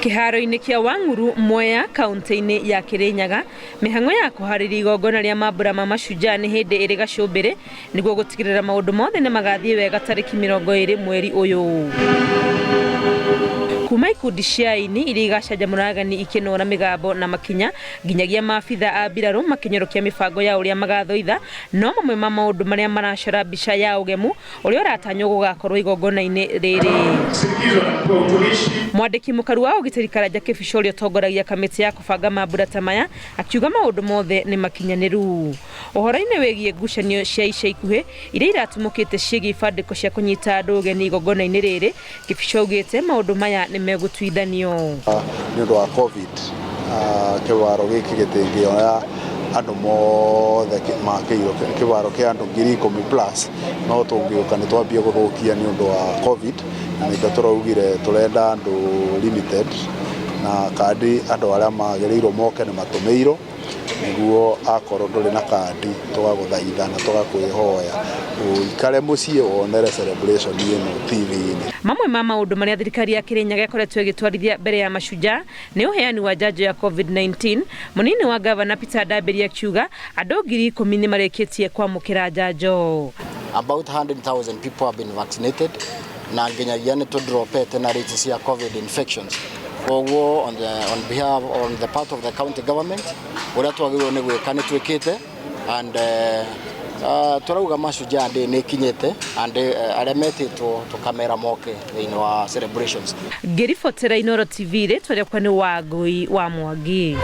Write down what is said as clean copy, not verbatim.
Kiharo-inĩ kia Wang'uru Mwea kaunti-inĩ ya Kirinyaga mĩhang'o ya kũharĩria igongona rĩa mambura ma mashujaa nĩ hĩndĩ ĩrĩ gacumbĩrĩ nĩguo gũtigĩrĩra maũndũ mothe nĩ magathiĩ wega tarĩki 20 mweri ũyũ. Kuma ikundi cia aini iria igacanjamũra ageni ikinora migambo na makinya nginyagia maabitha a mbirarũ makinyorokia mibango ya uria magathoitha no mamwe ma maũndũ marĩa maracora mbica ya ũgemu ũrĩa ũratanywo gũgakorwo igongona-inĩ rĩrĩ. Mwandĩki mũkaru wa ũgitĩri Karanja Kĩbico ũrĩa ũtongoragia kamĩtĩ ya kũbanga mambura ta maya akiuga maũndũ mothe nĩ makinyanĩru. Ũhoro-inĩ wĩgiĩ ngucanio cia ica ikuhĩ iria iratumũkĩte ciĩgiĩ ibandĩko cia kũnyita andũ ũgeni igongona-inĩ rĩrĩ, Kĩbico augĩte maũndũ maya nĩ megũtuithanio. Nĩ ũndũ wa COVID kĩwaro gĩkĩ gĩtingĩoya andũ mothe makĩirwo kĩwaro kĩa andũ 10,000+ no tũngĩũka nĩ twambie gũthũkia nĩ ũndũ wa COVID na nĩkĩo tũraugire tũrenda andũ limited na kandi andũ arĩa magĩrĩirwo moke nĩ matũmĩirwo nĩguo akorwo ndũrĩ na kandi tũgagũthaitha na tũgakwĩhoya ũikare mũciĩ wonere celebration ĩno TV-inĩ. Mamwe ma maũndũ marĩa thirikari ya Kirinyaga ĩkoretwo ĩgĩtwarithia mbere ya mashujaa nĩ ũheani wa njanjo ya COVID-19. Mũnini wa gavana Peter Ndambĩri akiuga andũ 10,000 nĩ marĩkĩtie kwamũkĩra njanjo. About 100,000 people have been vaccinated na nginyagia nĩ tũdropete na rates cia COVID infections. Koguo on the part of the county government ũrĩa twagĩrĩirwo nĩ gwĩka nĩ twĩkĩte and turauga mashujaa day nĩ kinyete and arĩa metĩtwo tũkamera moke thĩinĩ wa celebrations. Ngĩribotera Inooro TV rĩtwa rĩakwa nĩ Wangui wa Mwangi.